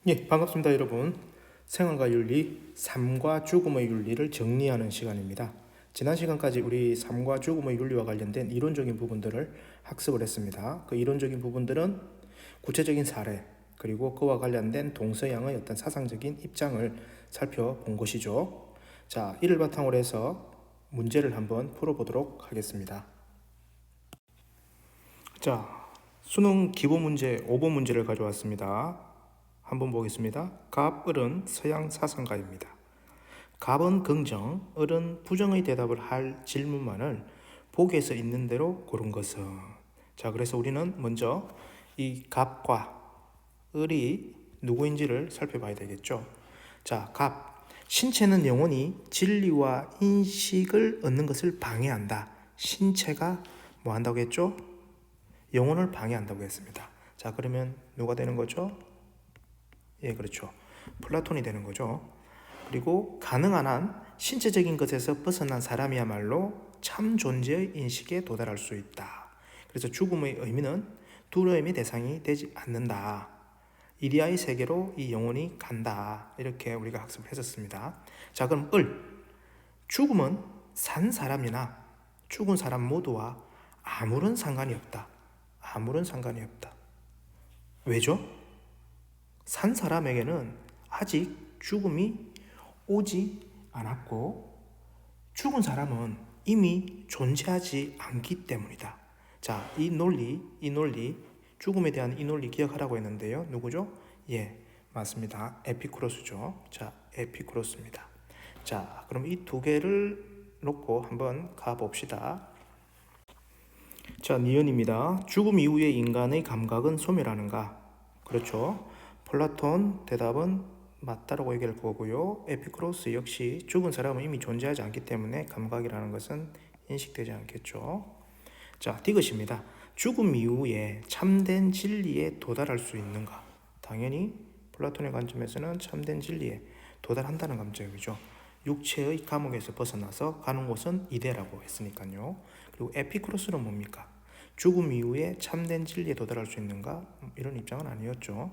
예, 반갑습니다, 여러분. 생활과 윤리, 삶과 죽음의 윤리를 정리하는 시간입니다. 지난 시간까지 우리 삶과 죽음의 윤리와 관련된 이론적인 부분들을 학습을 했습니다. 그 이론적인 부분들은 구체적인 사례, 그리고 그와 관련된 동서양의 어떤 사상적인 입장을 살펴본 것이죠. 자, 이를 바탕으로 해서 문제를 한번 풀어보도록 하겠습니다. 자, 수능 기본 문제 5번 문제를 가져왔습니다. 한번 보겠습니다. 갑, 을은 서양 사상가입니다. 갑은 긍정, 을은 부정의 대답을 할 질문만을 보기에서 있는 대로 고른 것은. 자, 그래서 우리는 먼저 이 갑과 을이 누구인지를 살펴봐야 되겠죠. 자, 갑. 신체는 영원히 진리와 인식을 얻는 것을 방해한다. 신체가 뭐 한다고 했죠? 영혼을 방해한다고 했습니다. 자, 그러면 누가 되는 거죠? 예, 그렇죠. 플라톤이 되는 거죠. 그리고 가능한 한 신체적인 것에서 벗어난 사람이야말로 참 존재의 인식에 도달할 수 있다. 그래서 죽음의 의미는 두려움의 대상이 되지 않는다. 이디아의 세계로 이 영혼이 간다. 이렇게 우리가 학습을 했었습니다. 자, 그럼 을. 죽음은 산 사람이나 죽은 사람 모두와 아무런 상관이 없다. 아무런 상관이 없다. 왜죠? 산 사람에게는 아직 죽음이 오지 않았고 죽은 사람은 이미 존재하지 않기 때문이다. 자, 이 논리, 죽음에 대한 이 논리 기억하라고 했는데요. 누구죠? 예, 맞습니다. 에피쿠로스죠. 자, 에피쿠로스입니다. 자, 그럼 이 두 개를 놓고 한번 가봅시다. 자, 니은입니다. 죽음 이후의 인간의 감각은 소멸하는가? 그렇죠. 플라톤 대답은 맞다라고 얘기할 거고요. 에피쿠로스 역시 죽은 사람은 이미 존재하지 않기 때문에 감각이라는 것은 인식되지 않겠죠. 자, 디귿입니다. 죽음 이후에 참된 진리에 도달할 수 있는가? 당연히 플라톤의 관점에서는 참된 진리에 도달한다는 관점이죠. 육체의 감옥에서 벗어나서 가는 곳은 이데라고 했으니까요. 그리고 에피쿠로스는 뭡니까? 죽음 이후에 참된 진리에 도달할 수 있는가? 이런 입장은 아니었죠.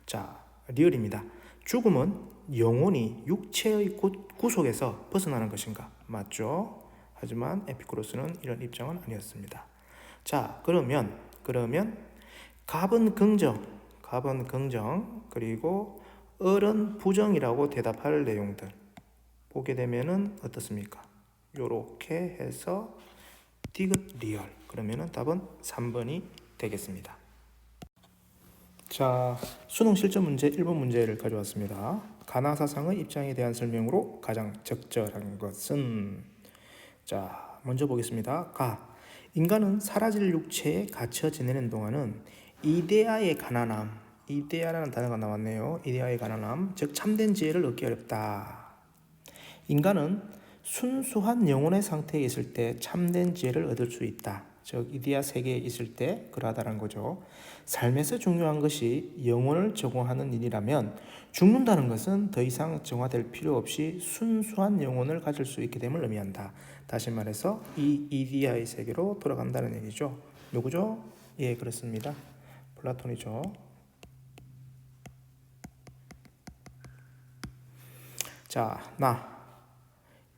자, 리얼입니다. 죽음은 영혼이 육체의 구속에서 벗어나는 것인가? 맞죠? 하지만 에피쿠로스는 이런 입장은 아니었습니다. 자, 그러면 갑은 긍정, 그리고 을은 부정이라고 대답할 내용들 보게 되면은 어떻습니까? 요렇게 해서 디귿 리얼. 그러면은 답은 3번이 되겠습니다. 자, 수능 실전 문제 1번 문제를 가져왔습니다. 가나 사상의 입장에 대한 설명으로 가장 적절한 것은. 자, 먼저 보겠습니다. 인간은 사라질 육체에 갇혀 지내는 동안은 이데아의 가난함, 이데아라는 단어가 나왔네요. 이데아의 가난함, 즉 참된 지혜를 얻기 어렵다. 인간은 순수한 영혼의 상태에 있을 때 참된 지혜를 얻을 수 있다. 즉 이데아 세계에 있을 때 그러하다는 거죠. 삶에서 중요한 것이 영혼을 제공하는 일이라면 죽는다는 것은 더 이상 정화될 필요 없이 순수한 영혼을 가질 수 있게 됨을 의미한다. 다시 말해서 이 이데아의 세계로 돌아간다는 얘기죠. 누구죠? 예, 그렇습니다. 플라톤이죠. 자,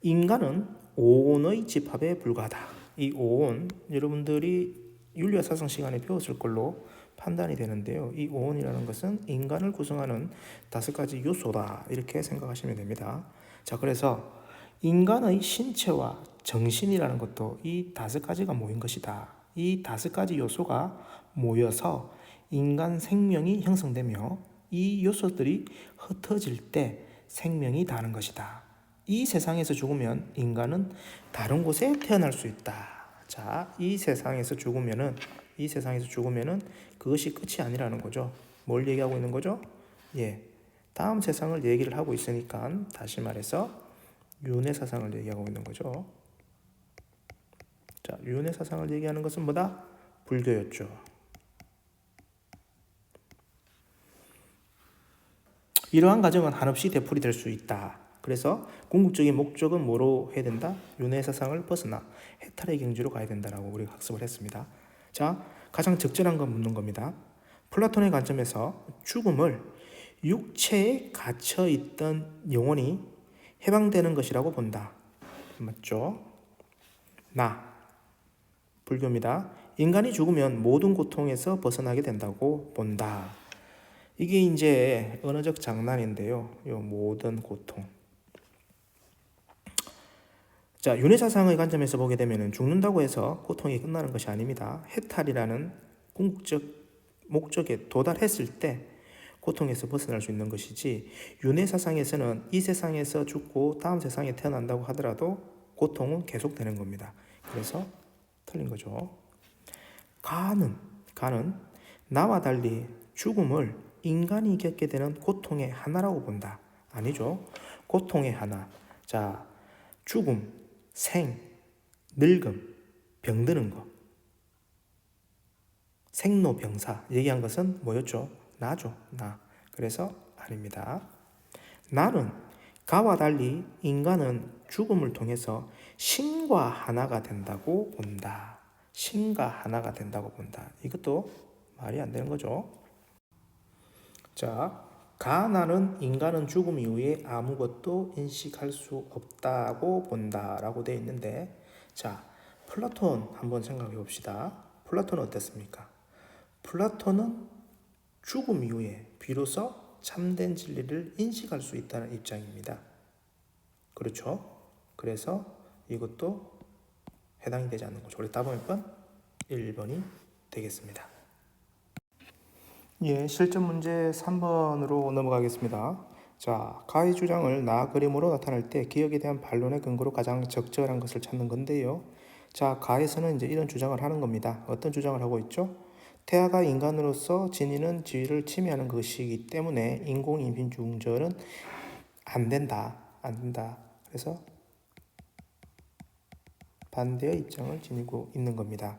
인간은 오온의 집합에 불과하다. 이 오온, 여러분들이 윤리와 사상 시간에 배웠을 걸로 판단이 되는데요. 이 오온이라는 것은 인간을 구성하는 5가지 요소다. 이렇게 생각하시면 됩니다. 자, 그래서 인간의 신체와 정신이라는 것도 이 5가지가 모인 것이다. 이 5가지 요소가 모여서 인간 생명이 형성되며 이 요소들이 흩어질 때 생명이 다는 것이다. 이 세상에서 죽으면 인간은 다른 곳에 태어날 수 있다. 자, 이 세상에서 죽으면은 그것이 끝이 아니라는 거죠. 뭘 얘기하고 있는 거죠? 예, 다음 세상을 얘기를 하고 있으니까 다시 말해서 윤회 사상을 얘기하고 있는 거죠. 자, 윤회 사상을 얘기하는 것은 뭐다? 불교였죠. 이러한 과정은 한없이 되풀이 될 수 있다. 그래서 궁극적인 목적은 뭐로 해야 된다? 윤회 사상을 벗어나 해탈의 경지로 가야 된다라고 우리가 학습을 했습니다. 자, 가장 적절한 건 묻는 겁니다. 플라톤의 관점에서 죽음을 육체에 갇혀 있던 영혼이 해방되는 것이라고 본다. 맞죠? 나, 불교입니다. 인간이 죽으면 모든 고통에서 벗어나게 된다고 본다. 이게 이제 언어적 장난인데요. 이 모든 고통. 자, 윤회사상의 관점에서 보게 되면 죽는다고 해서 고통이 끝나는 것이 아닙니다. 해탈이라는 궁극적 목적에 도달했을 때 고통에서 벗어날 수 있는 것이지, 윤회사상에서는 이 세상에서 죽고 다음 세상에 태어난다고 하더라도 고통은 계속되는 겁니다. 그래서 틀린 거죠. 가는 나와 달리 죽음을 인간이 겪게 되는 고통의 하나라고 본다. 아니죠. 고통의 하나. 자, 죽음, 생, 늙음, 병드는 거. 생로병사 얘기한 것은 뭐였죠? 나죠. 나. 그래서 아닙니다. 나는 가와 달리 인간은 죽음을 통해서 신과 하나가 된다고 본다. 신과 하나가 된다고 본다. 이것도 말이 안 되는 거죠. 자, 가나는 인간은 죽음 이후에 아무것도 인식할 수 없다고 본다라고 되어 있는데, 자, 플라톤 한번 생각해 봅시다. 플라톤은 어땠습니까? 플라톤은 죽음 이후에 비로소 참된 진리를 인식할 수 있다는 입장입니다. 그렇죠? 그래서 이것도 해당이 되지 않는 거죠. 우리 답은 1번이 되겠습니다. 예, 실전 문제 3번으로 넘어가겠습니다. 자, 가의 주장을 나 그림으로 나타낼 때 기억에 대한 반론의 근거로 가장 적절한 것을 찾는 건데요. 자, 가에서는 이제 이런 주장을 하는 겁니다. 어떤 주장을 하고 있죠? 태아가 인간으로서 지니는 지위를 침해하는 것이기 때문에 인공 임신 중절은 안 된다. 그래서 반대의 입장을 지니고 있는 겁니다.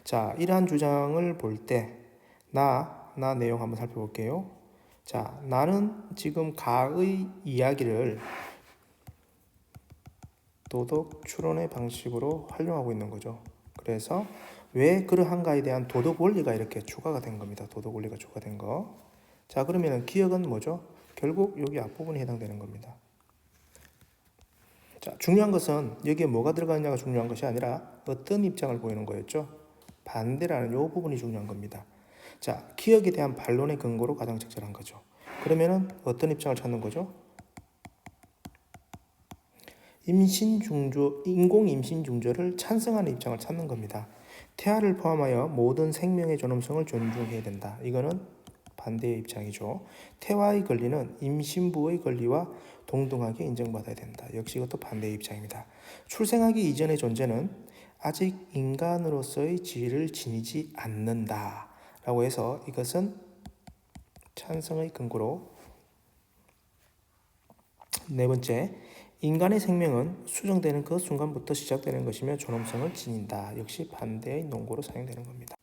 자, 이러한 주장을 볼 때 나 내용 한번 살펴볼게요. 자, 나는 지금 가의 이야기를 도덕 추론의 방식으로 활용하고 있는 거죠. 그래서 왜 그러한가에 대한 도덕 원리가 이렇게 추가가 된 겁니다. 도덕 원리가 추가된 거. 자, 그러면 기억은 뭐죠? 결국 여기 앞부분이 해당되는 겁니다. 자, 중요한 것은 여기에 뭐가 들어가 있냐가 중요한 것이 아니라 어떤 입장을 보이는 거였죠? 반대라는 이 부분이 중요한 겁니다. 자, 기억에 대한 반론의 근거로 가장 적절한 거죠. 그러면은 어떤 입장을 찾는 거죠? 인공 임신 중절을 찬성하는 입장을 찾는 겁니다. 태아를 포함하여 모든 생명의 존엄성을 존중해야 된다. 이거는 반대의 입장이죠. 태아의 권리는 임신부의 권리와 동등하게 인정받아야 된다. 역시 이것도 반대의 입장입니다. 출생하기 이전의 존재는 아직 인간으로서의 지위를 지니지 않는다. 라고 해서 이것은 찬성의 근거로. 네 번째, 인간의 생명은 수정되는 그 순간부터 시작되는 것이며 존엄성을 지닌다. 역시 반대의 논거로 사용되는 겁니다.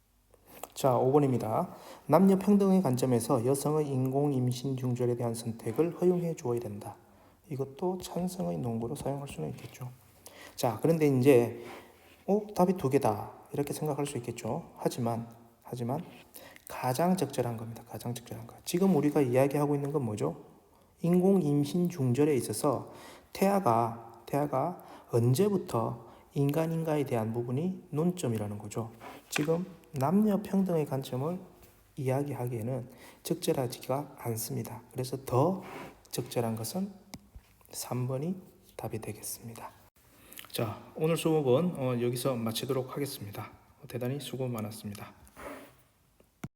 자, 5번입니다. 남녀 평등의 관점에서 여성의 인공 임신 중절에 대한 선택을 허용해 주어야 된다. 이것도 찬성의 논거로 사용할 수는 있겠죠. 자, 그런데 이제 답이 두 개다 이렇게 생각할 수 있겠죠. 하지만 가장 적절한 겁니다. 가장 적절한 거. 지금 우리가 이야기하고 있는 건 뭐죠? 인공 임신 중절에 있어서 태아가 언제부터 인간인가에 대한 부분이 논점이라는 거죠. 지금 남녀 평등의 관점을 이야기하기에는 적절하지가 않습니다. 그래서 더 적절한 것은 3번이 답이 되겠습니다. 자, 오늘 수업은 여기서 마치도록 하겠습니다. 대단히 수고 많았습니다.